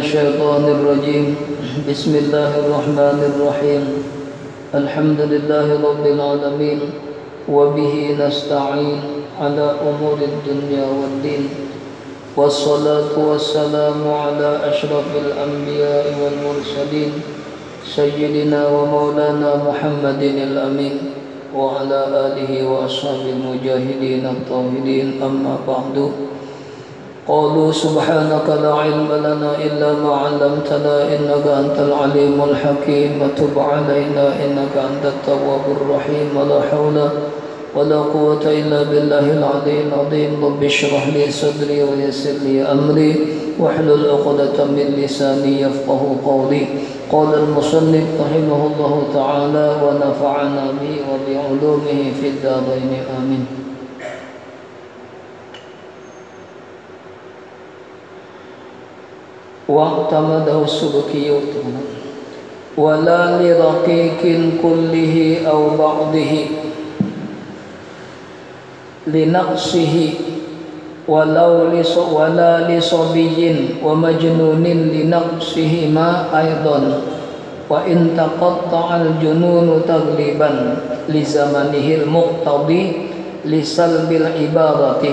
الشيطان الرجيم بسم الله الرحمن الرحيم الحمد لله رب العالمين وبه نستعين على أمور الدنيا والدين والصلاة والسلام على أشرف الأنبياء والمرسلين سيدنا ومولانا محمد الأمين وعلى آله وأصحابه المجاهدين الطاهرين أما بعد قالوا سبحانك لا علم لنا إلا ما علمتنا إنك أنت العليم الحكيم وتب علينا إنك أنت التواب الرحيم ولا حول ولا قوة إلا بالله العلي العظيم رب اشرح لي صدري ويسر لي أمري واحلل عقدة من لساني يفقه قولي قال المصنف رحمه الله تعالى ونفعنا به وبعلومه في الدارين آمين. واعتمده السلوكي ولا لرقيق كله أو بعضه لنقصه ولا لصبي ومجنون لنقصهما أيضا وإن تقطع الجنون تغليبا لزمنه المقتضي لسلب العبارة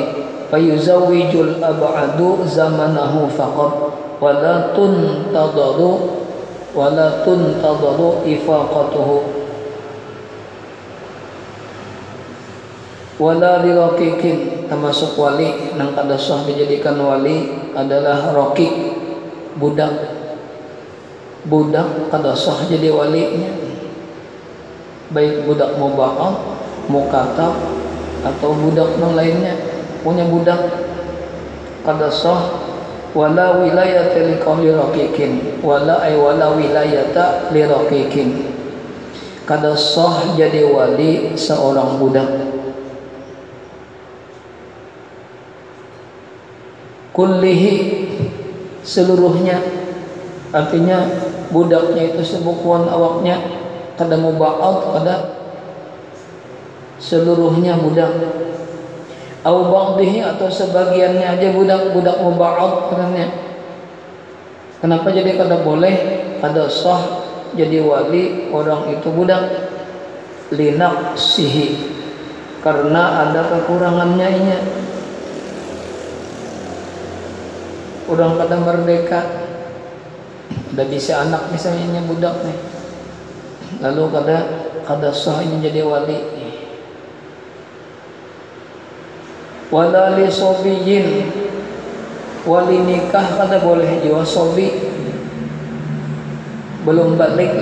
فيزوج الأبعد زمنه فقط ولا تنتظر إفاقته wala liraqiqin, termasuk wali yang kada sah dijadikan wali adalah raqiq, budak kada sah jadi walinya, baik budak muba'ad, mukatab atau budak yang lainnya punya budak kada sah. Wala wilayata liraqiqin wala wilayata liraqiqin, kada sah jadi wali seorang budak. Kullihi, seluruhnya, artinya budaknya itu sebukuan awaknya kada muba'ad, kada seluruhnya budak. Au ba'dihi, atau sebagiannya aja budak muba'ad katanya. Kenapa jadi kada boleh, kada sah jadi wali orang itu budak? Linaqsihi, karena ada kekurangannya inya. Orang kada merdeka, udah bisa anak misalnya budak nih, lalu kada sah ini jadi wali. Wala li sobiyin, wali nikah kada boleh jiwa sobi, belum balik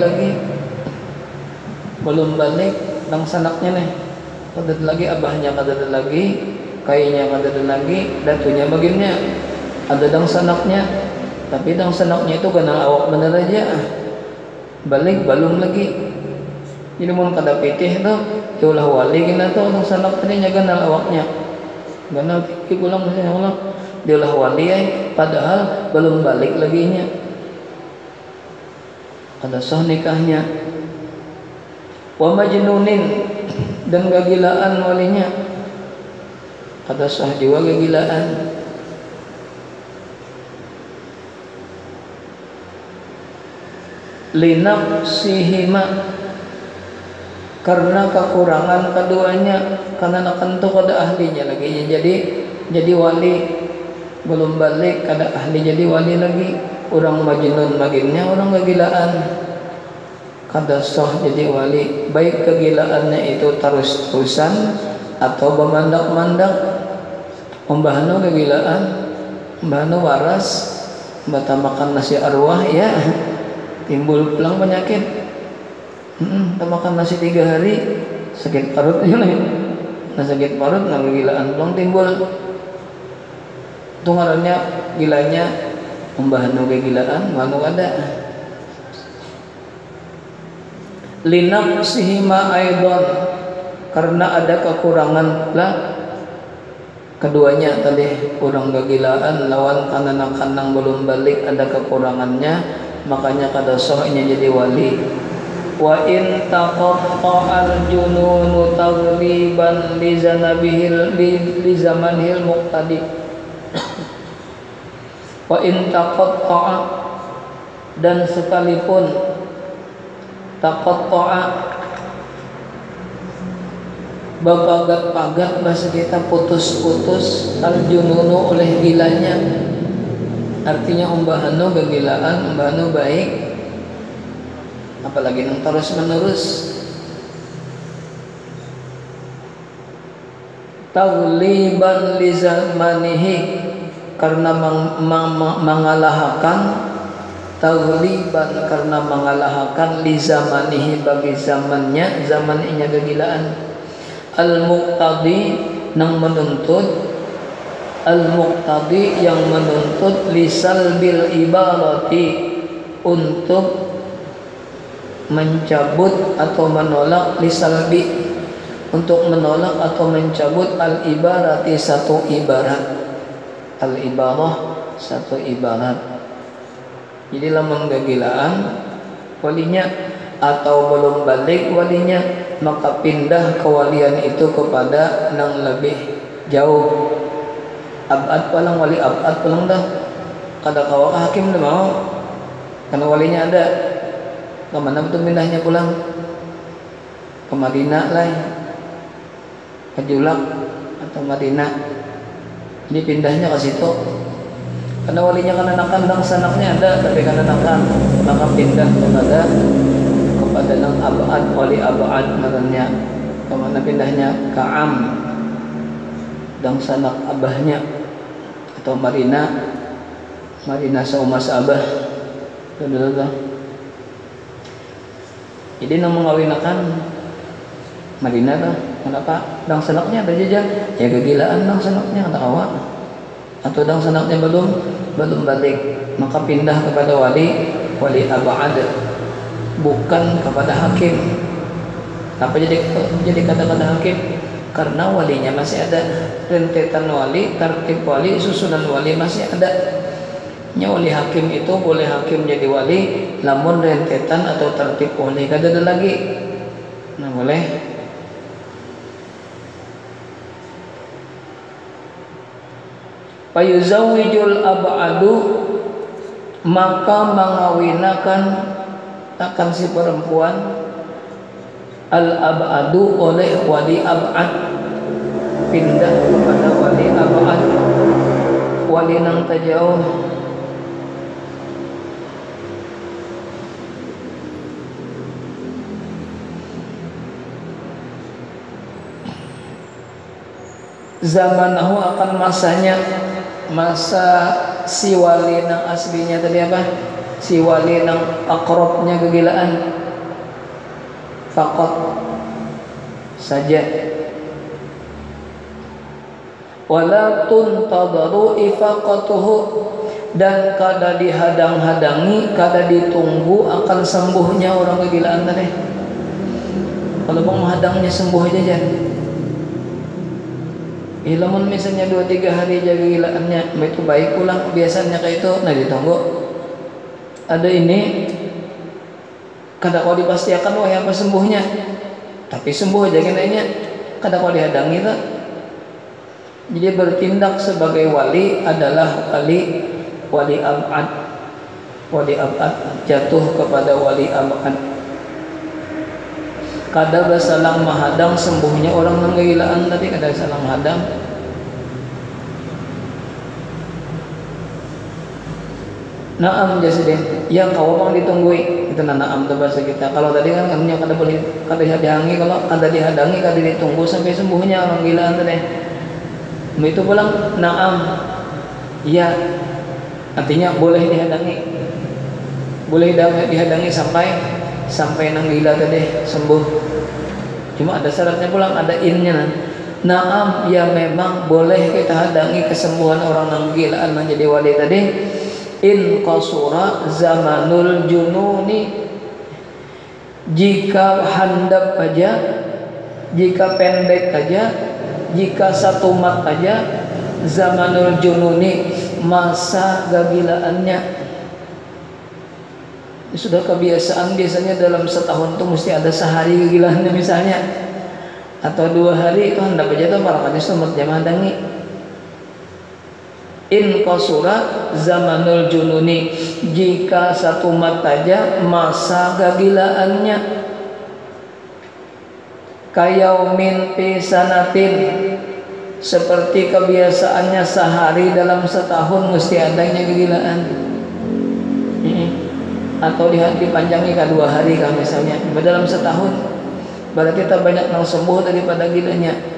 nang sanaknya nih, kada lagi abahnya, kada lagi kayaknya, kada lagi datunya baginnya. Ada dang sanaknya, tapi dang sanaknya itu kena awak bener aja, balik belum lagi. Jadi mau kada pitih tuh, diulah wali kena tuh dang sanak tadi nyaga awaknya, gana pikir ulang misalnya ulang, diulah wali padahal belum balik lagi nya, ada sah nikahnya. Wa majnunin, dan kegilaan walinya, ada sah jiwa kegilaan. Linaqsihima, karena kekurangan keduanya, karena nakentu kada ahlinya lagi jadi wali, belum balik kada ahli jadi wali lagi. Orang majnun maginnya, orang kegilaan, kada sah jadi wali, baik kegilaannya itu terus-terusan atau bemandak-mandak. Mbahno kegilaan, mbahno waras, bata makan nasi arwah ya, timbul pulang penyakit. Kita makan nasi 3 hari sakit parut aja nih. Nah sakit parut nah kegilaan pulang timbul. Itu ngarannya gilanya membahanu kegilaan, manu ada. Linaqsihima aidan, karena ada kekurangan lah keduanya tadi. Orang kegilaan lawan kanang belum balik ada kekurangannya, makanya kada sah ini jadi wali. Wa in taqatta'al jununu taghliban li zamanil muqtadi. Wa in taqatta'a, dan sekalipun taqatta'a bapagat-pagat bahasa kita putus-putus al-jununu oleh gilanya, artinya umbahanu kegilaan, umbahanu baik, apalagi yang terus menerus. Tagliban li zamanihi, karena mengalahkan, tagliban karena mengalahkan li zamanihi bagi zamannya, zamannya kegilaan. Al-muqtadi yang menuntut, al-muqtadi yang menuntut lisal bil ibarati, untuk mencabut atau menolak, lisalbi untuk menolak atau mencabut al-ibarati satu ibarat, al-ibarah satu ibarat. Jadi lamun kegilaan walinya atau belum balik walinya, maka pindah kewalian itu kepada yang lebih jauh. Abad palang wali abad palang dah, kada kawak hakim dah mau, karena walinya ada. Kemana betul pindahnya pulang? Ke Madinah lah, ke Julak atau Madinah. Jadi pindahnya ke situ. Karena walinya kananakan dan sanaknya ada, tapi kananakan, maka pindah kepada nang abad, wali abad namanya. Kemana pindahnya? Ke Am dan sanak abahnya, atau Marina, Marina saumas abah. Jadi nang mengawinakan Marina lah, kenapa? Dan sanaknya ada jajan, ya kegilaan dan sanaknya ada awak, atau dan sanaknya belum balik, maka pindah kepada wali abad, bukan kepada hakim. Apa jadi kata-kata hakim? Karena walinya masih ada, rentetan wali, tertib wali, susunan wali masih ada. Nya wali hakim itu boleh hakim jadi wali, namun rentetan atau tertib wali kada ada lagi. Nah boleh. Fayuzawijul ab'adu, maka mengawinakan akan si perempuan al-ab'adu oleh wali ab'ad, pindah kepada wali ab'ad, wali nang tajauh. Zamanahu akan masanya, masa si wali nang aslinya tadi apa? Si wali nang akrabnya kegilaan, faqat saja. Wala tuntadaru ifaqatuhu, dan kada dihadang-hadangi, kada ditunggu akan sembuhnya orang kegilaan tadi. Kalau bang menghadangnya sembuh aja jangan. Ilamun misalnya 2-3 hari jaga gilaannya, itu baik pulang, biasanya kayak itu, nah ditunggu. Ada ini, kada kau dipastikan wah apa sembuhnya, tapi sembuh aja kayaknya, kada kau dihadangi tak. Jadi bertindak sebagai wali adalah wali abad, jatuh kepada wali abad. Kada bersalang mahadang sembuhnya orang nang kegilaan tadi, kada salang mahadang. Naam jaside, yang kawapang ditunggui itu naam tu bahasa kita. Kalau tadi kan katanya kada boleh, kada dihadangi, kalau kada dihadangi kada ditunggu sampai sembuhnya orang gilaan tadi. Itu pulang naam, iya, artinya boleh dihadangi, boleh dihadangi sampai nang gila tadi sembuh. Cuma ada syaratnya pulang, ada innya. Naam, ya memang boleh kita hadangi kesembuhan orang nang gilaan menjadi wali tadi. In qasura zamanul jununi, jika handap aja, jika pendek aja, jika satu mat aja, zamanul jununi, masa kegilaannya. Sudah kebiasaan, biasanya dalam setahun tuh mesti ada sehari kegilaannya misalnya, atau 2 hari itu hendak aja tuh parakannya semut jamaah dangi. In qasura zamanul jununi, jika satu mataja masa kegilaannya. Kayaumin fi sanatin, seperti kebiasaannya sehari dalam setahun mesti adanya kegilaan. Atau dipanjangi ke 2 hari kah misalnya dalam setahun, berarti kita banyak yang sembuh daripada gilanya.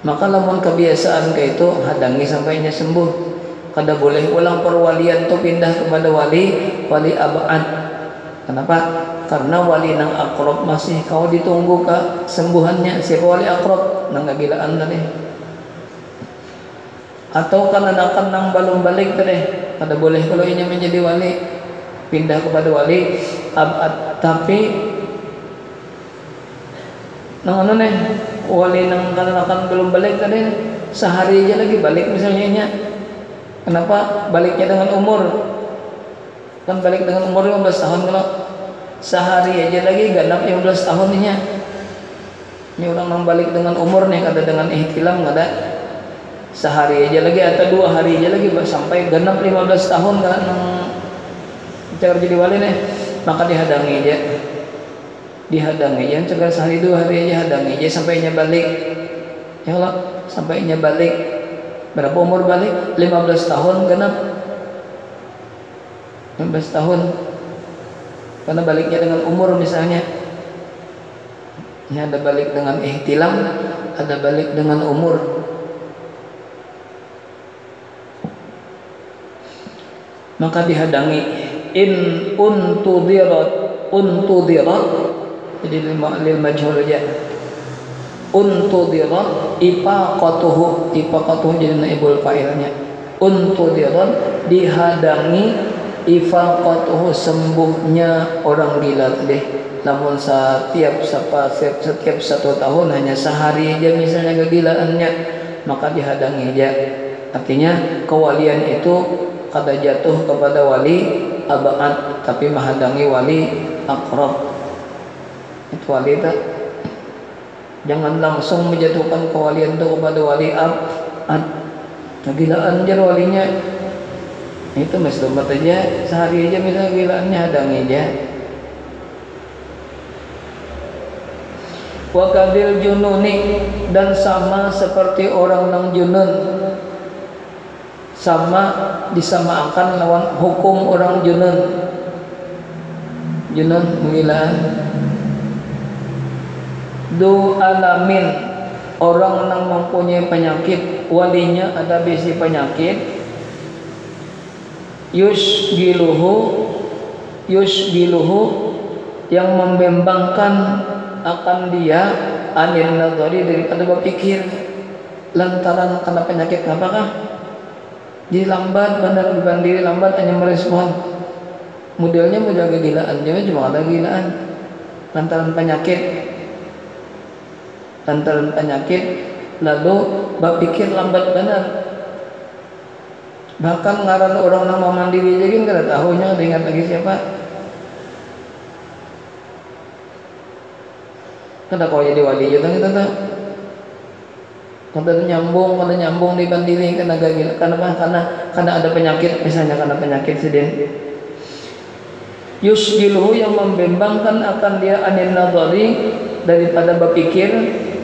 Maka lamun kebiasaan kayak itu hadangi sampainya sembuh. Kada boleh ulang perwalian tuh pindah kepada wali abad. Kenapa? Karena wali nang akrab masih kau ditunggu ke sembuhannya. Siapa wali akrab? Nang gagilaan tadi. Atau karena nang balum balik tadi. Kada boleh kalau ini menjadi wali pindah kepada wali abad. Tapi nang anu nih wali nang kan belum balik tadi sehari aja lagi balik misalnya nya. Kenapa? Baliknya dengan umur, kan balik dengan umur 15 tahun. Kalau sehari aja lagi ganap 15 tahun nya. Ini orang nang balik dengan umur nih, kada dengan ihtilam, kada sehari aja lagi atau 2 hari aja lagi sampai ganap 15 tahun kan nang cara jadi wali nih. Maka dihadangi aja, cegah sehari 2 hari aja hadangi aja sampainya balik. Ya Allah, sampainya balik. Berapa umur balik? 15 tahun genap. 15 tahun. Karena baliknya dengan umur misalnya. Ini ada balik dengan ihtilam, ada balik dengan umur. Maka dihadangi in untudirat, jadi lil majhul aja. Untudirat ifaqatuhu jadi naibul fa'ilnya. Untudirat dihadangi ifaqatuhu sembuhnya orang gila deh. Namun setiap 1 tahun hanya sehari aja misalnya kegilaannya, maka dihadangi aja. Artinya kewalian itu kada jatuh kepada wali abad, tapi menghadangi wali akrab. Itu wali tak? Jangan langsung menjatuhkan kewalian itu kepada wali abad. Kegilaan aja walinya itu mesti tempat aja sehari aja misalnya kegilaannya hadangi aja. Wa kadil jununi, dan sama seperti orang nang junun, sama disamakan lawan hukum orang junun. Junun kegilaan. Du alamin, orang yang mempunyai penyakit, walinya ada bisi penyakit. Yusgiluhu, yang membembangkan akan dia anil nadhari, daripada berpikir. Lantaran karena penyakit apakah? Jadi lambat, benar dibandiri lambat hanya merespon. Modelnya model kegilaan, jadi cuma ada kegilaan. Lantaran penyakit lalu berpikir lambat benar. Bahkan ngaran orang nama mandiri aja kan kada tahunya, ada ingat lagi siapa. Kada kau jadi wali aja kita tahu. Kada nyambung dibandiri karena gagal. Karena ada penyakit, misalnya karena penyakit sedih. Yusgiluhu, yang membembangkan akan dia anil nadhari, daripada berpikir,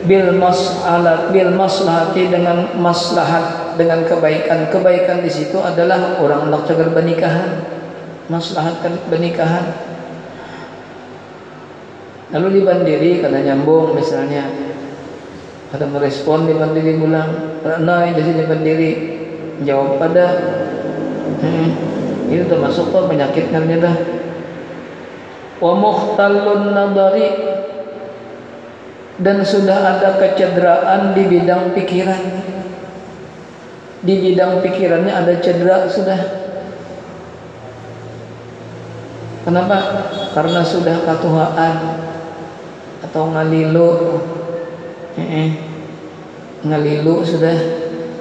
bil maslahati, dengan maslahat, dengan kebaikan di situ adalah orang hendak cagar pernikahan, maslahat pernikahan. Lalu dibandiri karena nyambung misalnya, ada merespon dibandiri ulang, karena jadi dibandiri jawab pada itu termasuk kok penyakit ternyata. Wa mukhtalun nadari, dan sudah ada kecederaan di bidang pikiran. Di bidang pikirannya ada cedera sudah. Kenapa? Karena sudah katuhaan atau ngalilu. Ngalilu sudah.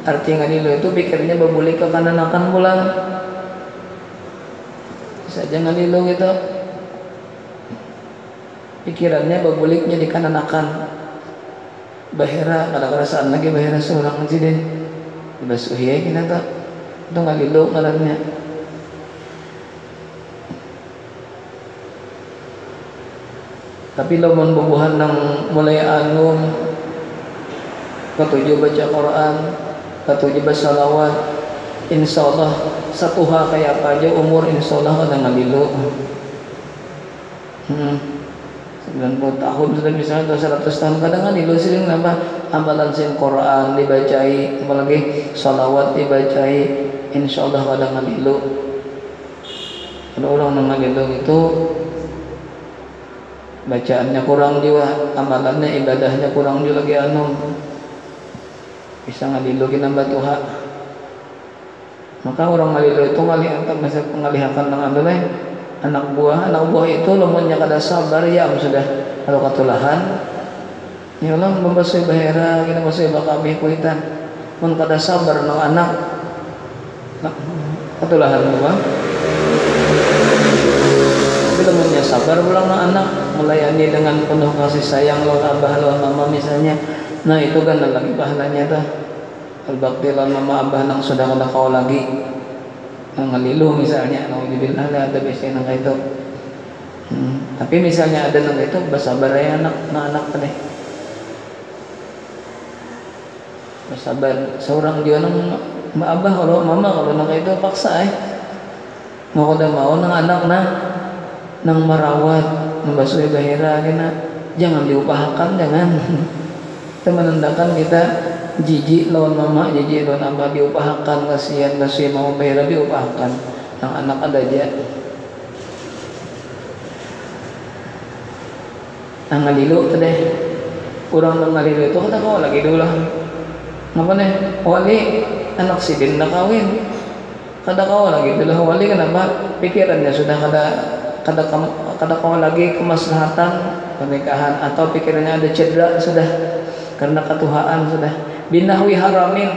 Arti ngalilu itu pikirnya berbuli ke kanan-kanan pulang. Saja ngalilu gitu. Pikirannya berbuliknya di kanan-kanan. Bahira, kada kerasaan lagi bahira seorang insiden. Dibasuhi kita tak. itu ngalilu ngarannya. Tapi lamun bubuhan nang mulai anu katujuh baca Quran, katujuh baca salawat, insyaallah satuha kayak apa aja umur insyaallah ada ngalilu. 90 tahun sudah misalnya atau 100 tahun kadang kan ilusin nambah amalan sin Quran dibacai, apalagi salawat dibacai, insyaallah kadang ngalilu. Kalau orang ngalilu itu bacaannya kurang juga, amalannya ibadahnya kurang juga lagi anu bisa ngalilu nambah tuha. Maka orang ngalilu itu ngalihakan nang anu anak buah itu lamunnya kada sabar ya sudah kalau katulahan ya Allah membasuh bahera kita basuh bakabeh kuitan mun kada sabar nang anak katulahan mah tapi lamunnya sabar ulang nang anak melayani dengan penuh kasih sayang lawan abah lawan mama misalnya, nah itu kan lagi pahalanya tuh al-bakti lawan mama abah nang sudah kada kau lagi ngalilu misalnya, naudzubillah ada biasanya nang itu. Tapi misalnya ada nang itu bersabar ya anak teh. Bersabar seorang dia nang abah kalau mama kalau nang itu paksa mau kada mau nang anak nang merawat membasuh bahira kena jangan diupahakan jangan. Itu menandakan kita jijik lawan mama, jijik lawan abah diupahakan, kasihan mau bahira diupahakan. Yang anak ada aja. Nang ngalilu teh. Urang nang ngalilu itu kata kau lagi dulu lah. Ngapa nih? Wali anak sidin nak kawin. Kada kau lagi dulu wali kenapa? Pikirannya sudah kada kau lagi kemaslahatan pernikahan atau pikirannya ada cedera sudah karena ketuhaan sudah. Binahwi haramin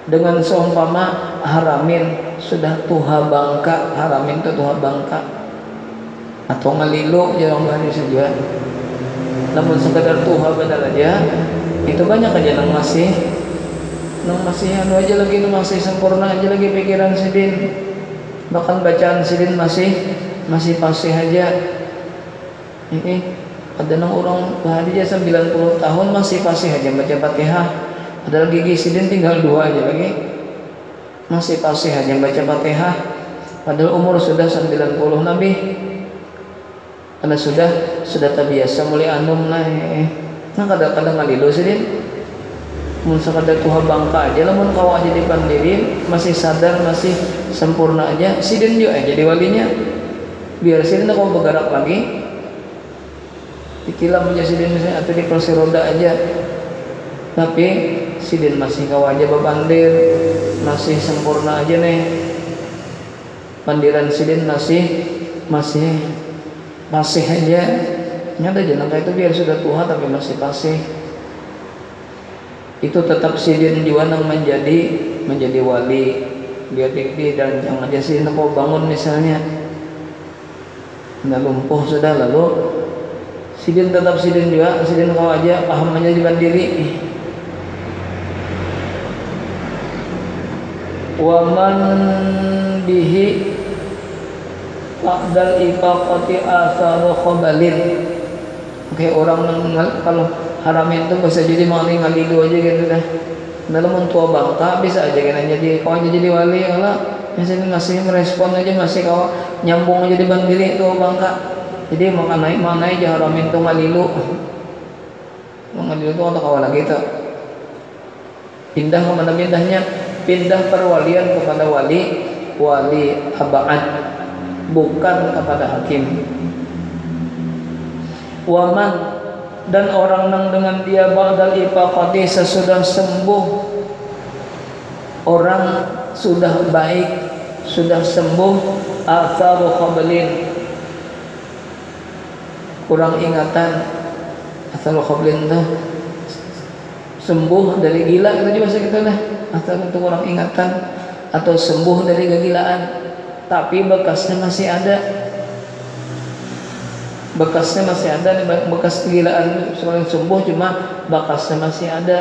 dengan seumpama haramin sudah tuha bangka, haramin itu tuha bangka atau ngalilu jangan bahari saja. Namun sekadar tuha badal aja itu banyak aja nang masih anu aja lagi nang masih sempurna aja lagi pikiran sidin, bahkan bacaan sidin masih pasih aja. Ada nang orang bahagia 90 tahun masih pasih aja baca Fatihah. Padahal gigi sidin tinggal 2 aja lagi. Masih pasih aja baca Fatihah. Padahal umur sudah 90 Nabi. Karena sudah terbiasa mulai anum lah. Nah kadang-kadang ngalilu sidin. Mun sakadar tuha bangka aja lamun kau aja dipandirin masih sadar masih sempurna aja sidin juga jadi walinya. Biar sidin kau bergerak lagi. Dikilam aja sidin misalnya atau di kursi roda aja tapi sidin masih kau aja bebandir masih sempurna aja nih pandiran sidin masih aja nyata aja nangka itu biar sudah tua tapi masih pasih itu tetap sidin juga nang menjadi wali biar tinggi dan jangan aja sidin kau bangun misalnya udah lumpuh sudah lalu sidin tetap sidin juga, sidin kau aja paham aja di mandiri. Waman bihi ba'dal ifaqati asaru khabalin. Oke, orang kalau haramin itu bisa jadi ngalilu aja gitu dah. Dalam tua bangka bisa aja kan jadi kau aja jadi wali Allah. Misalnya masih merespon aja masih kau nyambung aja di mandiri tua bangka. Jadi maknai aja haramin itu ngalilu itu untuk awal lagi itu pindah kemana pindahnya pindah perwalian kepada wali abad bukan kepada hakim. Waman dan orang nang dengan dia ba'dal ifaqati sesudah sembuh orang sudah baik sudah sembuh atharu khabalin kurang ingatan asal khoblin tuh sembuh dari gila kita juga bahasa kita lah asal untuk kurang ingatan atau sembuh dari kegilaan tapi bekasnya masih ada bekas kegilaan seorang sembuh cuma bekasnya masih ada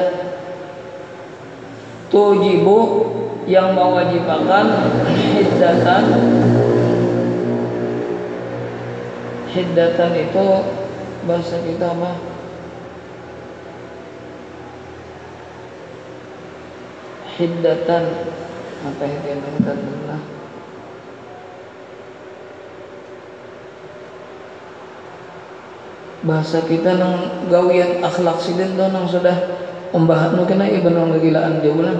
tujibu yang mewajibakan hiddatan. Hiddatan itu bahasa kita apa? Hiddatan apa hiddatan benar? Bahasa kita nang gawian akhlak sidin tuh nang sudah umbahan nu kena ieu bener gegilaan jauh lah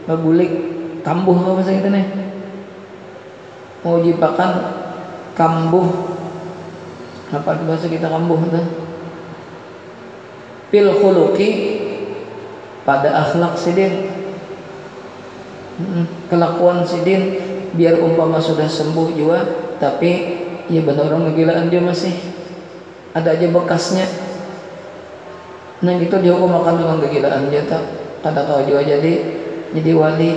bagulik kambuh apa bahasa kita nih mewajibakan kambuh apa bahasa kita kambuh tuh fil khuluqi pada akhlak sidin kelakuan sidin biar umpama sudah sembuh juga tapi ya benar orang gegilaan dia masih ada aja bekasnya. Nah gitu dihukum akan dengan kegilaan dia tak kata kau juga jadi wali.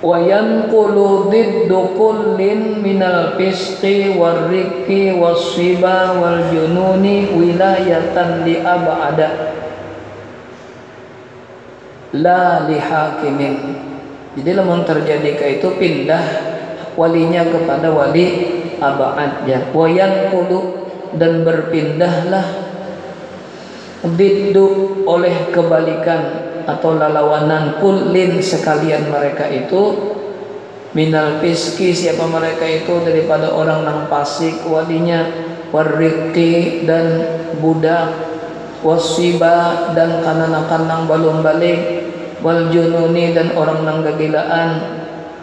Wa yanqulu diddu kullin minal fisqi warriqi wassiba wal jununi wilayatan li ab'ada la li hakimin. Jadi lamun terjadi ka itu pindah walinya kepada wali abad ya. Wayan kudu dan berpindahlah diddu oleh kebalikan atau lalawanan kullin sekalian mereka itu minal fiski siapa mereka itu daripada orang nang fasik walinya warriqi dan budak wasiba dan kananakan nang balung balik wal jununi dan orang nang gagilaan.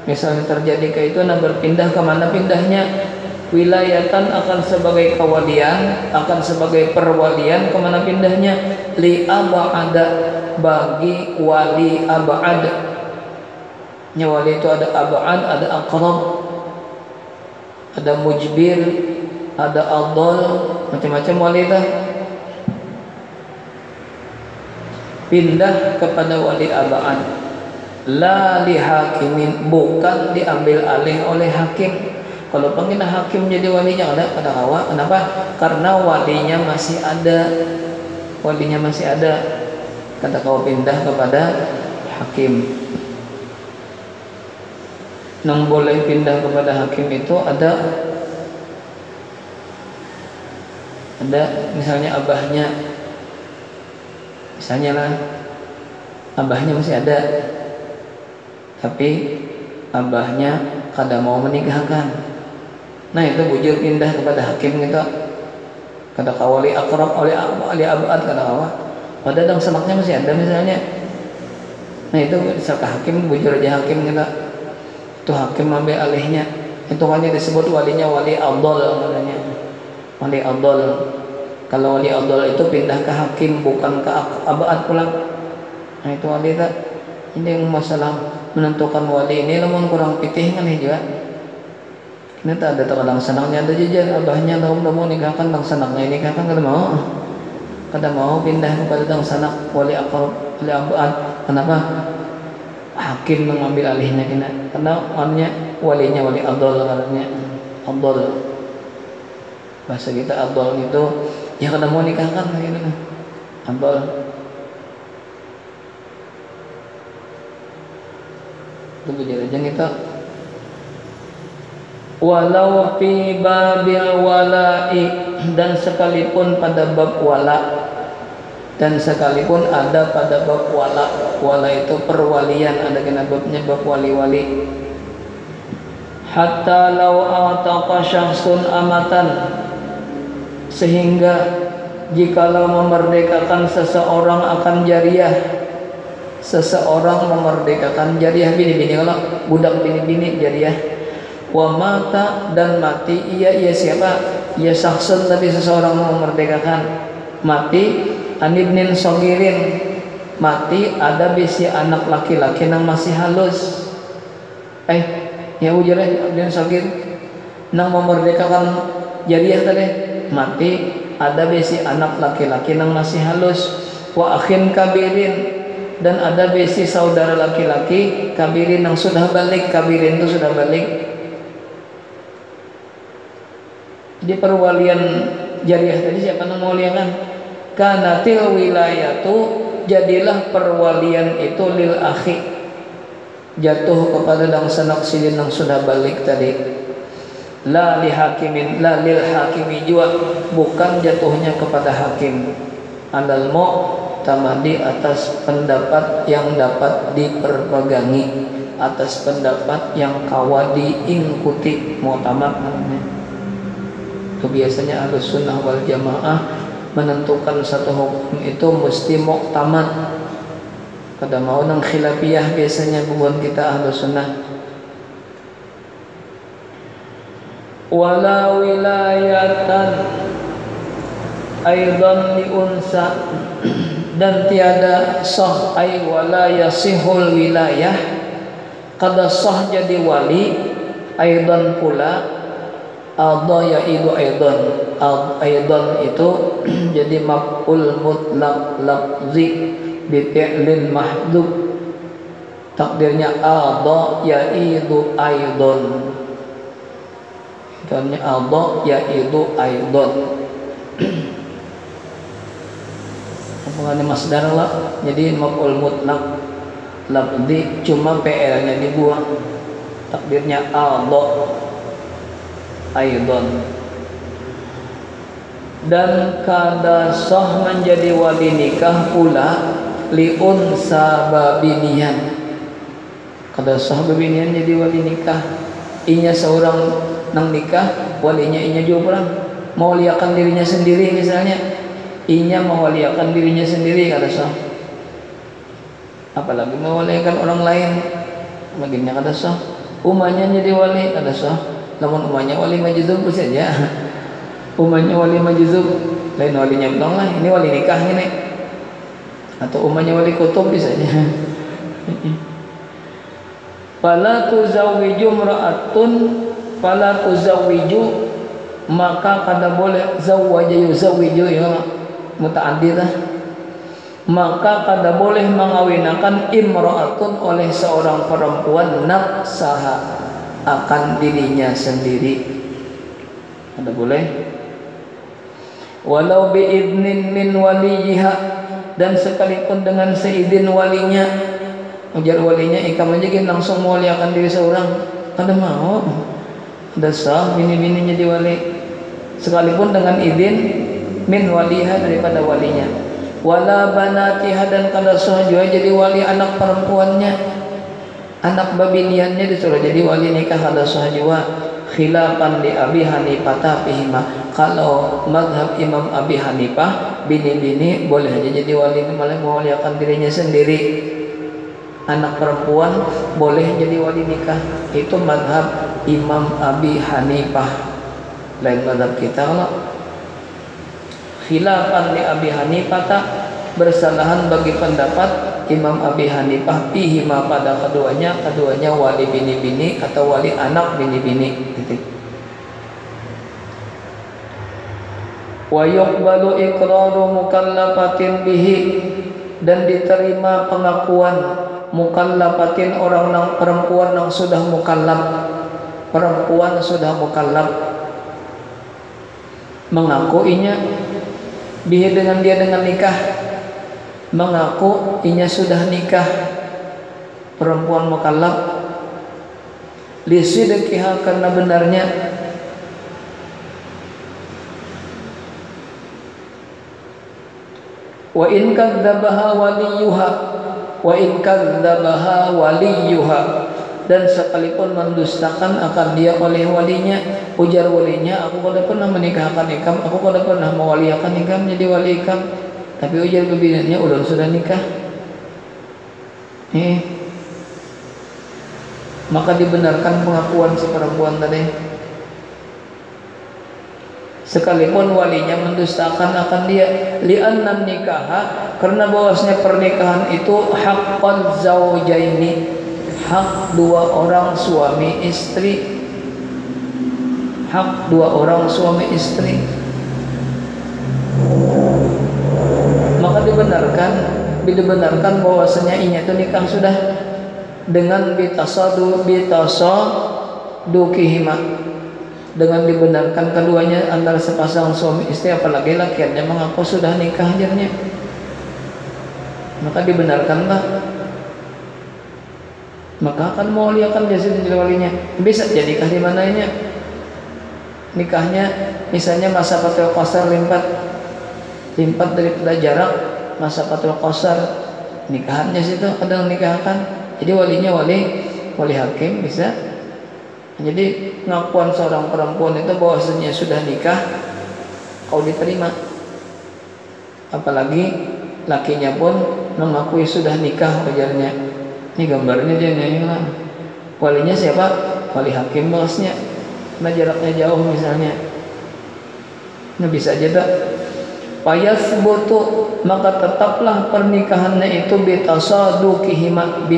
Misalnya terjadi kayak itu, nah berpindah kemana pindahnya? Wilayatan akan sebagai kewalian, akan sebagai perwalian, kemana pindahnya? Li aba'ada bagi wali aba'ad. Ya wali itu ada aba'ad, ada aqrab, ada mujbir, ada adol, macam-macam wali itu. Pindah kepada wali aba'ad. La li hakimin bukan diambil alih oleh hakim. Kalau pengen hakim jadi walinya ada kawa. Kenapa? Karena walinya masih ada. Walinya masih ada. Kata kau pindah kepada hakim. Yang boleh pindah kepada hakim itu ada misalnya abahnya. Misalnya lah abahnya masih ada. Tapi abahnya kada mau menikahkan. Nah itu bujur pindah kepada hakim gitu. Kada kawali akrab oleh abad kada kawa. Padahal dang senaknya masih ada misalnya. Nah itu bisa ke hakim bujur aja hakim gitu. Itu hakim ambil alihnya. Itu hanya disebut walinya wali adol namanya. Wali adol. Kalau wali adol itu pindah ke hakim bukan ke abad pulang. Nah itu wali tak. Ini yang masalah menentukan wali ini namun kurang pitih kan juga. Ini tak ada terkadang senangnya ada jajan abahnya tahu mau nikahkan tang senangnya nikahkan kada mau pindah kepada tang sanak wali aqrab wali abad. Kenapa? Hakim mengambil alihnya kena karena walinya wali adol katanya adol bahasa kita adol itu ya kada mau nikahkan gitu adol. Itu bejana kita walau fi babil wala'i dan sekalipun pada bab wala dan sekalipun ada pada bab wala itu perwalian ada kena babnya bab wali-wali hatta law ataqa syakhsun amatan sehingga jikalau memerdekakan seseorang akan jariyah seseorang memerdekakan jariyah bini-bini kalau budak bini-bini jariyah wa mata dan mati ia siapa ia syakhsun tadi seseorang memerdekakan mati anibnin sogirin mati ada bisi anak laki-laki yang masih halus ya ujarnya anibnin sogir nang memerdekakan jariyah tadi mati ada bisi anak laki-laki yang masih halus wa akhin kabirin dan ada besi saudara laki-laki kabirin yang sudah balik. Kabirin itu sudah balik. Di perwalian jariyah tadi siapa yang mewaliakan? Kanatil wilayatu jadilah perwalian itu lil akhi, jatuh kepada dang sanak silin yang sudah balik tadi. La li hakimin, la lil hakimi jua, bukan jatuhnya kepada hakim. Alal mu'tamadi, atas pendapat yang dapat diperpegangi, atas pendapat yang kawa diingkuti. Mu'tamad namanya. Itu biasanya Ahlus Sunnah wal Jamaah menentukan satu hukum itu mesti mu'tamad. Pada mau nang khilafiyah biasanya bukan kita Ahlus Sunnah. Wala wilayatan aidan li unsa, dan tiada sah ay wala yasihul wilayah, kada sah jadi wali aidan pula. Adha yaidu aidan itu jadi maf'ul mutlaq lafzi bi fi'lin mahdhuf, takdirnya adha yaidu aidan, maknanya adha yaidu aidan. Bukannya masdar lah, jadi maf'ul mutlaq lafzi cuma PL-nya dibuang, takdirnya adha aidan. Dan kada sah menjadi wali nikah pula liunsa babinian, kada sah babinian jadi wali nikah. Inya seorang nang nikah, walinya inya juga orang mewaliakan dirinya sendiri, misalnya inya mewaliakan dirinya sendiri, kada sah. Apalagi mewaliakan orang lain, baginya kada sah. Umanya jadi wali kada sah. Namun umanya wali majzub saja. Umanya wali majzub, lain walinya belum lah. Ini wali nikah ini. Atau umanya wali kutub bisanya. Fala tuzawwiju imra'atun, fala tuzawwiju, maka kada boleh zawwaja yuzawwiju ya muta'addid lah. Maka kada boleh mengawinakan imra'atun oleh seorang perempuan nafsaha, akan dirinya sendiri. Ada boleh. Walau biidnin min waliyiha, dan sekalipun dengan seizin walinya. Ujar walinya ikam aja kan langsung mewaliakan diri seorang, kada mau. Ada sah bini-bininya di wali, sekalipun dengan izin min waliha, daripada walinya. Wala banatiha, dan kada sah juga jadi wali anak perempuannya. Anak babiniannya disuruh jadi wali nikah kada sah jua. Khilafan li Abi Hanifah fihima, kalau mazhab Imam Abi Hanifah bini-bini boleh aja jadi wali, malah mewaliakan dirinya sendiri. Anak perempuan boleh jadi wali nikah, itu mazhab Imam Abi Hanifah. Lain mazhab kita. Kalau khilafan li Abi Hanifah, bersalahan bagi pendapat Imam Abi Hanifah pihima, pada keduanya wali bini-bini atau wali anak bini-bini. Wa yuqbalu iqraru mukallafatin bihi, dan diterima pengakuan mukallafatin, orang nang perempuan yang sudah mukallaf. Perempuan sudah mukallaf mengaku inya bihi, dengan dia dengan nikah, mengaku inya sudah nikah. Perempuan mukallaf lisidqiha, karena benarnya. Wa in kadzabaha waliyuha, wa in kadzabaha waliyuha, dan sekalipun mendustakan akan dia oleh walinya. Ujar walinya, aku kada pernah menikahkan ikam, aku kada pernah mewaliakan ikam jadi wali ikam. Tapi ujar bebinanya udah sudah nikah. Maka dibenarkan pengakuan si perempuan tadi, sekalipun walinya mendustakan akan dia. Li'anna nikaha, karena bahwasanya pernikahan itu haqqal zaujaini, hak dua orang suami istri. Hak dua orang suami istri. Maka dibenarkan bahwasanya inya itu nikah sudah dengan bitasadukihima, dengan dibenarkan keduanya antara sepasang suami istri, apalagi lakiannya mengaku sudah nikah ajarnya. maka dibenarkanlah, maka akan mewaliakan biasanya jadi walinya. Bisa jadi nikah di mananya, nikahnya misalnya masa fatul qasar limpat daripada jarak, masa fatul qasar nikahannya situ kadang nikahkan, jadi walinya wali hakim bisa. Jadi ngakuan seorang perempuan itu bahwasanya sudah nikah kau diterima, apalagi lakinya pun mengakui sudah nikah wajarnya. Ini gambarnya dia nih, walinya siapa? Wali hakim bosnya, karena jaraknya jauh misalnya. Nah bisa aja tak payasbutu, maka tetaplah pernikahannya itu bitasadukihima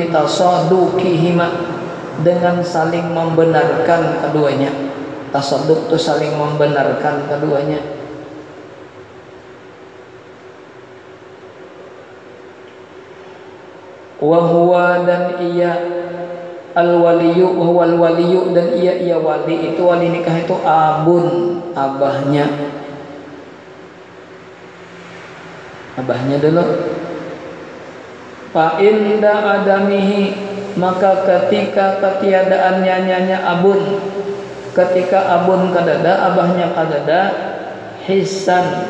dengan saling membenarkan keduanya. Tasaduk itu saling membenarkan keduanya. Wahwa dan ia al-waliyu, wahwal waliyu dan ia wali, itu wali nikah itu abun, abahnya dulu. Fa inda adamihi, maka ketika ketiadaannya nyanya abun, ketika abun kadada, abahnya kadada, hissan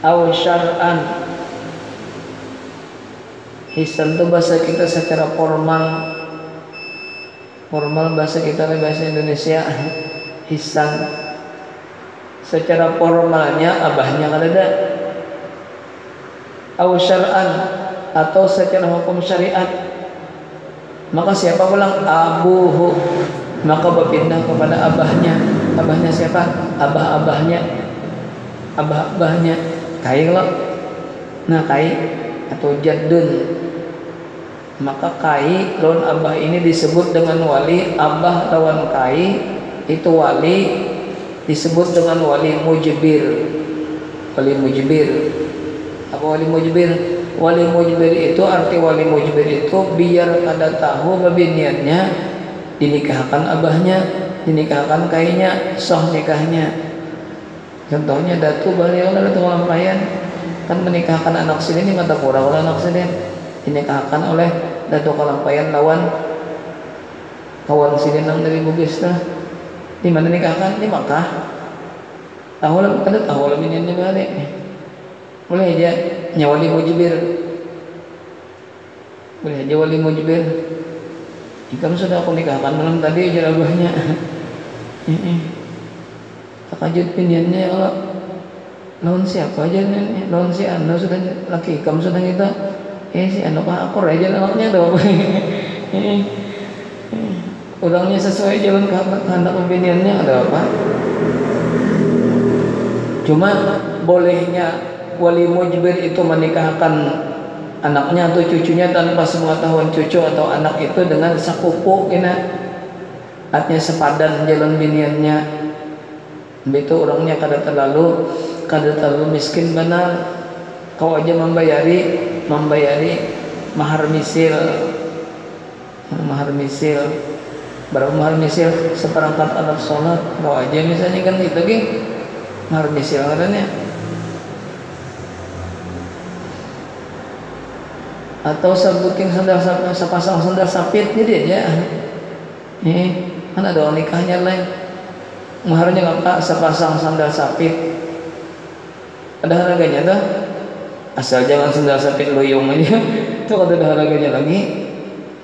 aw syar'an. Hissan itu bahasa kita secara formal bahasa kita, bahasa Indonesia. Hissan secara formalnya abahnya kadada, aw syar'an atau secara hukum syariat, maka siapa pulang? Abuhu, maka berpindah kepada abahnya. Abahnya siapa? Abah-abahnya kai lo. Nah kai atau jaddun, maka kai lawan abah ini disebut dengan wali. Abah lawan kai itu wali, disebut dengan wali mujbir. Wali mujbir. Apa wali mujbir? Wali mujbir itu arti wali mujbir itu biar kada tahu babiniannya dinikahkan abahnya, dinikahkan kainya, sah nikahnya. Contohnya datu baliau datu lampayan kan menikahkan anak sini mata kurang oleh anak sini, dinikahkan oleh datu kalampayan lawan kawan sini nang dari Bugis lah. Di mana nikahkan? Di Makkah. Tahu lah, kada tahu lah biniannya balik. Boleh aja nyawali mujibir, boleh aja wali mujibir. Ikam sudah aku nikahkan malam tadi aja abahnya. Takajud piniannya ya Allah. Lawan siapa aja nih? Lawan si Anda sudah laki ikam sudah kita. Si Anda pak akor aja anaknya tuh. Orangnya sesuai jalan kehendak piniannya, ada apa? Cuma bolehnya wali mujbir itu menikahkan anaknya atau cucunya tanpa sepengetahuan cucu atau anak itu dengan sakupu kena, artinya sepadan jalan biniannya. Itu orangnya kada terlalu miskin benar. Kau aja membayari mahar misil. Berapa mahar misil? Seperangkat alat sholat. Kau aja misalnya kan itu gini mahar misil katanya. Atau sebuting sepasang sandal sapit jadi aja. Kan ada orang nikahnya lain. Maharnya apa? Sepasang sandal sapit. Ada harganya tuh. Asal jangan sandal sapit loyong aja. Itu kalau ada harganya lagi.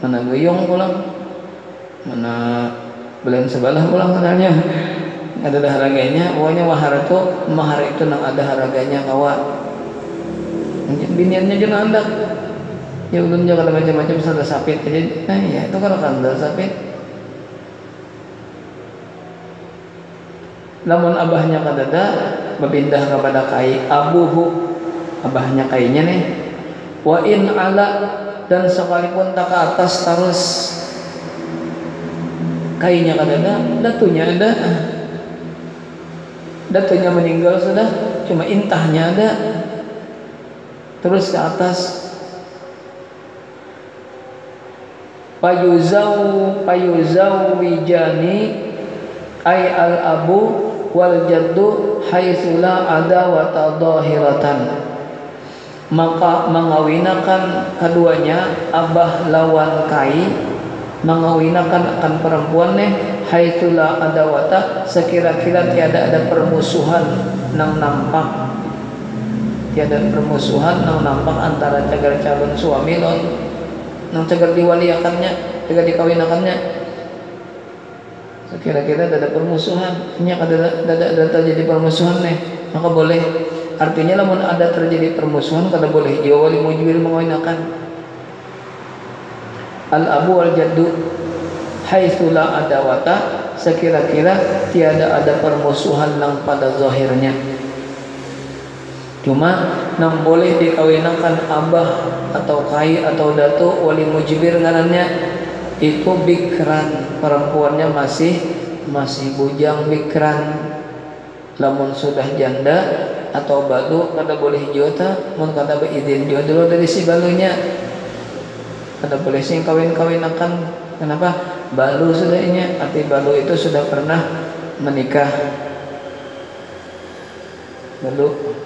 Mana loyong pulang, mana belen sebelah pulang katanya. Ada harganya. Pokoknya mahar itu nang ada harganya kawan. Biniannya jangan ada. Ya ulun jangan macam-macam sandal sapit aja. Nah ya itu kalau sandal sapit. Namun abahnya kadada berpindah kepada kai abuhu, abahnya kainya nih. Wa in ala, dan sekalipun tak ke atas terus kainya kadada, datunya ada, datunya meninggal sudah, cuma intahnya ada, terus ke atas. Payuzau wijani ay al abu wal jaddu haitsu la ada wa tadahiratan. maka mengawinakan keduanya abah lawan kai, mengawinakan akan perempuan haitsula adawata sekira-kira tiada ada permusuhan nang nampak, tiada permusuhan nang nampak antara cagar calon suami lawan nang cagar diwaliakannya, cagar dikawinakannya, sekira-kira ada permusuhan, nya ada terjadi permusuhan maka boleh. Artinya lamun ada terjadi permusuhan kada boleh jiwa wali mujbir mengawinakan. Al abu wal jaddu haitsu la adawata sekira-kira tiada ada permusuhan nang pada zahirnya. Cuma nang boleh dikawinakan abah atau kai atau datuk wali mujbir ngarannya itu bikran, perempuannya masih bujang bikran. Lamun sudah janda atau balu kada boleh jota, mun kada beizin jua dulu dari si balunya, kada boleh sing kawin-kawinakan. Kenapa? Balu sudahnya, arti balu itu sudah pernah menikah. Balu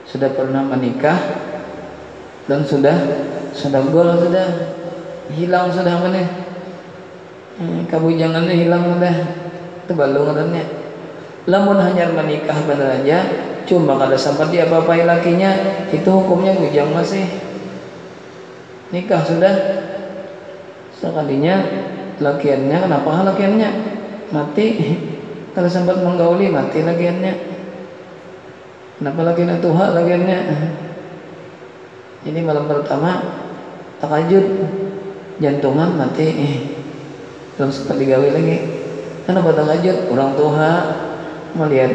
sudah pernah menikah dan sudah gol, sudah hilang, sudah mana kabujangannya hilang sudah, itu balu katanya. Lamun hanya menikah benar aja, cuma kada sempat diapa-apai lakinya, itu hukumnya bujang masih. Nikah sudah sekalinya, lakiannya kenapa lakiannya mati, kada sempat menggauli mati lakiannya. Kenapa lakiannya tuha lakiannya? Ini malam pertama takajud, jantungan mati, belum sempat digawi lagi. Kenapa takajud? Orang tuha melihat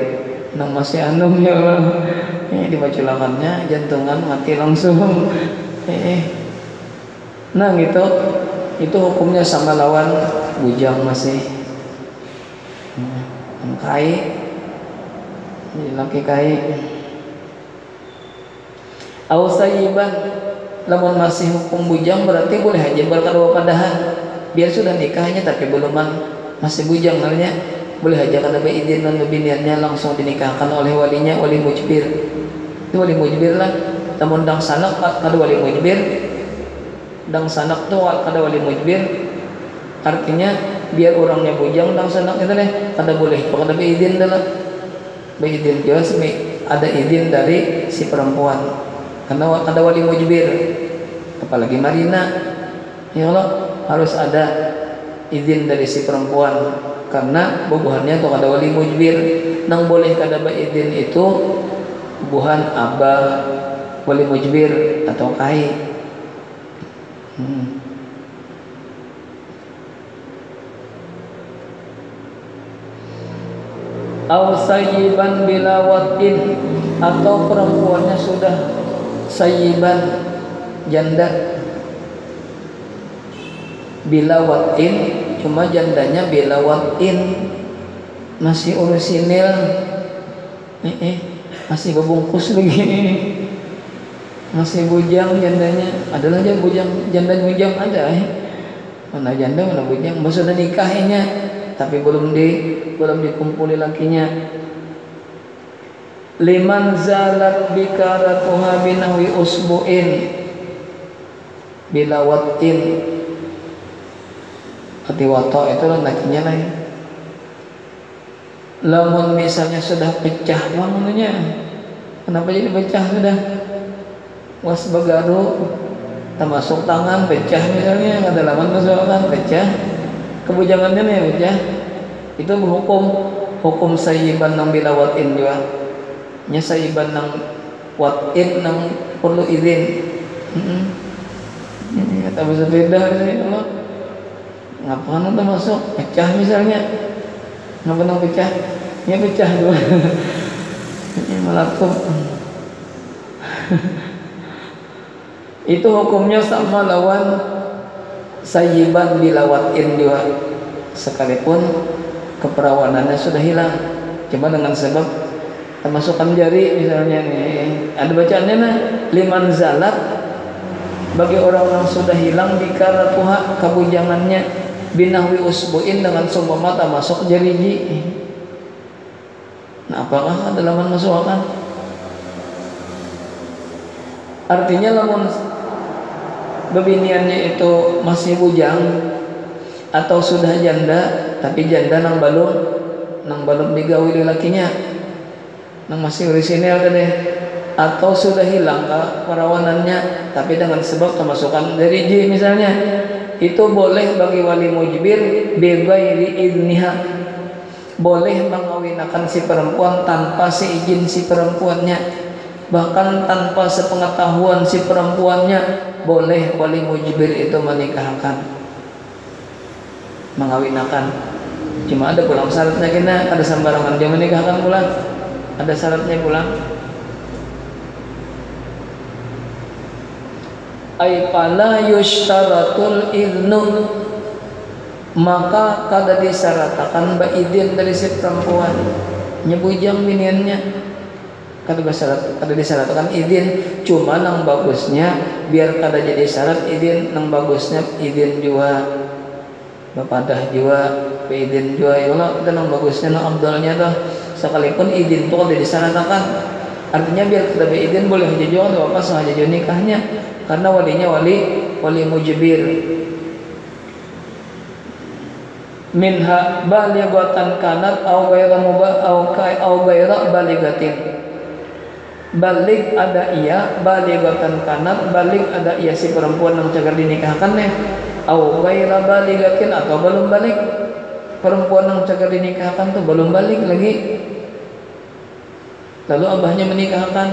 nang masih anum ya Allah, dibaculakannya jantungan mati langsung. Nah gitu, itu hukumnya sama lawan bujang masih kai, laki kai. Au sayyiban, lamun masih hukum bujang berarti boleh aja berkadua padahan, biar sudah nikahnya tapi belum masih bujang namanya, boleh aja kada beizin dan biniannya langsung dinikahkan oleh walinya, wali mujbir. Itu wali mujbir lah. Namun dang sanak kada wali mujbir, dang sanak tuh kada wali mujbir. Artinya biar orangnya bujang dang sanak itu kada boleh, kada beizin dah. Beizin jelas ada izin dari si perempuan. Karena kada wali mujbir, apalagi marina, ya Allah harus ada izin dari si perempuan. Karena bubuhannya tuh kada wali mujbir, nang boleh kada beizin itu bubuhan abah wali mujbir atau kai. Aw sayyiban bila watin, atau perempuannya sudah sayyiban janda bila watin, cuma jandanya bila watin masih orisinil, masih bebungkus lagi, masih bujang jandanya. Adalah aja bujang, janda bujang ada mana janda mana bujang, sudah nikahnya tapi belum dikumpuli lakinya. Liman zalat bikaratuha binahwi usbu'in bila watin, hati wato itu lakinya lah. Lamun misalnya sudah pecah bangunnya, kenapa jadi pecah sudah? Was bagaru, termasuk tangan pecah misalnya, ada laman masukkan pecah, kebujangannya nih pecah, itu hukum sayyiban nang bila watin juga. Nya sayyiban nang watin nang perlu izin. Kata bisa beda sih Allah. Ngapain itu masuk pecah misalnya, ngapa nang pecah? Ya pecah dua. Ini melakukan. Itu hukumnya sama lawan sayyiban bila watin juga, sekalipun keperawanannya sudah hilang, cuma dengan sebab termasukkan jari misalnya nih, ada bacaannya liman zalat, bagi orang yang sudah hilang bikaratuha kabujangannya binahwi usbu'in dengan seumpama masuk jari. Nah apakah ada laman masukkan? Artinya lamun bebiniannya itu masih bujang atau sudah janda, tapi janda nang balum digawi lakinya, nang masih orisinil deh, atau sudah hilang perawanannya, tapi dengan sebab kemasukan dari J misalnya, itu boleh bagi wali mujbir bighairi idniha, boleh mengawinkan si perempuan tanpa seizin si perempuannya, bahkan tanpa sepengetahuan si perempuannya, boleh wali mujbir itu menikahkan, mengawinkan. Cuma ada pulang syaratnya, kena ada sembarangan dia menikahkan pulang, ada syaratnya pulang. Ay fala yushtaratul idnu, maka kada disyaratkan izin dari si perempuan nyebujang biniannya, kada disyaratkan izin, cuma nang bagusnya biar kada jadi syarat izin, nang bagusnya izin juga bapadah juga izin juga ya Allah, itu nang bagusnya nang abdalnya tuh sekalipun izin itu kada disyaratkan, artinya biar kada izin boleh aja juga apa sahaja nikahnya, karena walinya wali mujbir. Minha balighatan kanat au ghaira mubah au ghaira baligatin. Balik ada iya, balighatan kanat, balik ada iya si perempuan yang cagar dinikahkan nih, au ghaira baligatin atau belum balik. Perempuan yang cagar dinikahkan tuh belum balik lagi, lalu abahnya menikahkan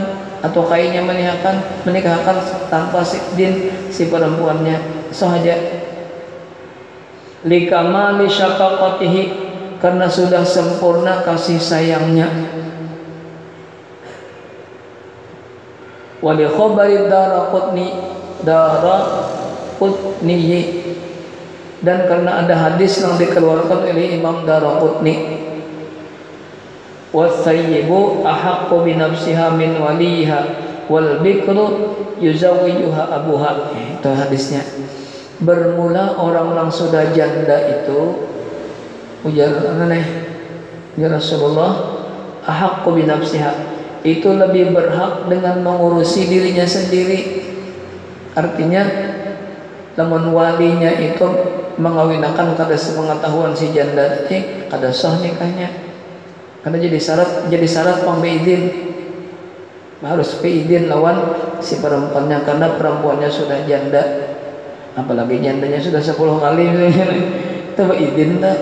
atau kainya menikahkan tanpa izin si perempuannya sahaja. Likamali syafaqatihi, karena sudah sempurna kasih sayangnya. Wa li khabari Daraqutni, dan karena ada hadis yang dikeluarkan oleh Imam Daraqutni, wasayyibu ahaqqu bi nafsiha min waliha wal bikru yuzawwijuha abuha. Itu hadisnya. Bermula orang yang sudah janda itu, ujar ya Rasulullah, ahaqqu bi nafsiha, itu lebih berhak dengan mengurusi dirinya sendiri. Artinya lamun walinya itu mengawinkan kada sepengetahuan si janda tadi, kada sah nikahnya, karena jadi syarat pembeidin, harus beidin lawan si perempuannya, karena perempuannya sudah janda, apalagi jandanya sudah 10 kali itu beidin tak,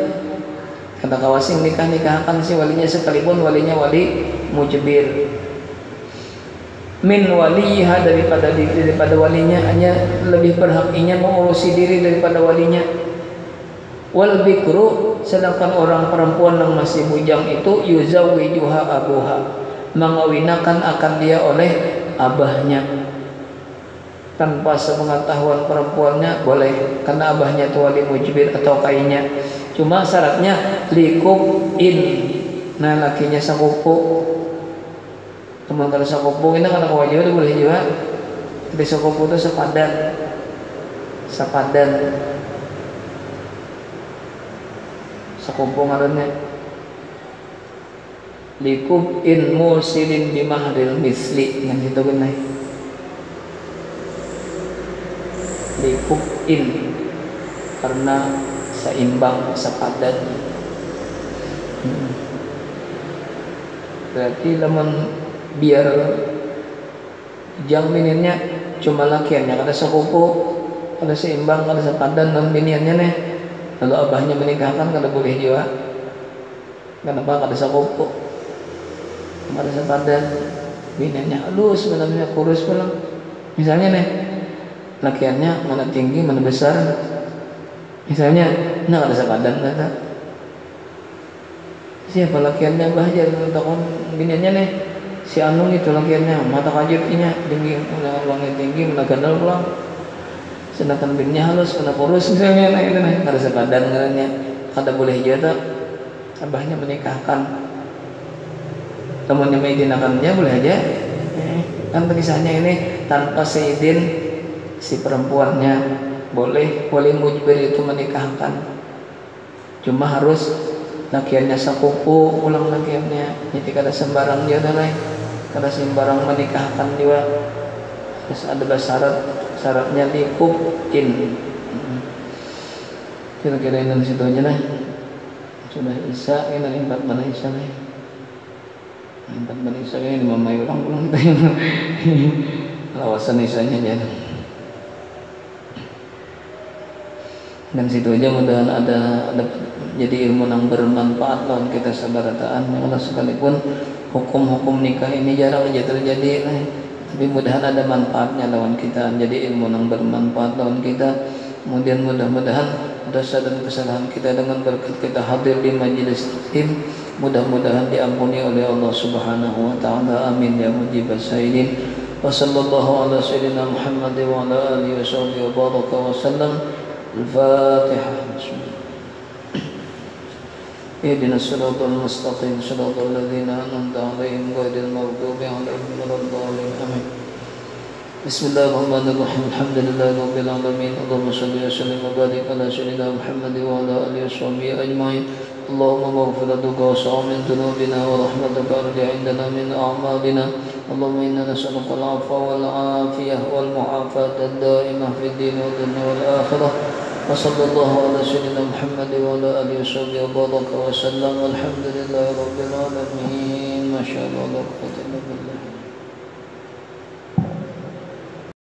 kata kawasing nikahkan si walinya sekalipun walinya wali mujbir. Min waliha, daripada walinya, hanya lebih berhaknya mengurusi diri daripada walinya. Wal bikru, sedangkan orang perempuan yang masih bujang itu yuzawwijuha abuha, mengawinkan akan dia oleh abahnya tanpa sepengetahuan perempuannya boleh, karena abahnya itu wali mujbir atau kainya. Cuma syaratnya likub in, nah lakinya sakupu. Teman kalau sakupu ini kan kewajiban boleh juga. Tapi sakupu itu sepadan. Sakupu ngarannya. Likub in musilin bimahril misli, yang itu benar. Likub in, karena seimbang, sepadan. Berarti lamun biar jamininnya cuma lakiannya kada sekupu, kada seimbang, kada sepadan dan biniannya nih, lalu abahnya menikahkan kada boleh juga. Kenapa? Kada sekupu, kada sepadan, biniannya halus, benar-benar kurus pulang. Misalnya nih, lakiannya mana tinggi, mana besar, misalnya, nah kada sepadan kata. Siapa lakiannya abah aja takon biniannya nih, si Anung itu lakiannya mata kajutnya tinggi, ulangnya tinggi, mana gandal pulang. Sedangkan bininya halus, mana kurus misalnya, nah itu nih kada sepadan katanya, kada boleh juga abahnya menikahkan. Temannya meidinakannya boleh aja. Kan kisahnya ini tanpa seizin si perempuannya, boleh wali mujbir itu menikahkan. Cuma harus lakiannya sakupu, ulang lakiannya, jadi kada sembarang dia dah, kada sembarang menikahkan juga. Terus ada syaratnya liqubin. Kira-kira ini situ aja lah. Sudah Isya, ini 4 mana Isya nih? 4 mana Isya ini mamai orang pulang kita. Lawasan Isyanya aja. Dan situ aja mudahan ada jadi ilmu yang bermanfaat lawan kita sabarataan. Allah sekalipun hukum-hukum nikah ini jarang aja terjadi, tapi mudahan ada manfaatnya lawan kita. Jadi ilmu yang bermanfaat lawan kita. Kemudian mudah-mudahan dosa dan kesalahan kita dengan berkat kita hadir di majelis ilmu, mudah-mudahan diampuni oleh Allah Subhanahu wa taala. Amin ya mujibas sa'ilin. Wa sallallahu ala sayyidina Muhammad wa ala alihi wa sahbihi wa baraka wa sallam. Al-Fatihah. Ihdinas siratal mustaqim, siratal ladzina an'amta 'alaihim ghairil maghdubi 'alaihim waladdallin. Amin. Bismillahirrahmanirrahim. Alhamdulillahirabbil alamin. Allahumma shalli wa sallim wa barik ala sayyidina Muhammad wa ala alihi wa sahbihi ajma'in. Allahumma maghfiratuka wa sa'amin dhunubina wa rahmatuka arja indana min a'malina. Allahumma inna nas'aluka al-'afwa wal 'afiyah wal mu'afata ad-da'imah fid din wad dunya wal akhirah. Wa sallallahu ala sayyidina Muhammad wa ala alihi wa sahbihi wa baraka wa sallam. Alhamdulillahirabbil alamin. Masyaallah.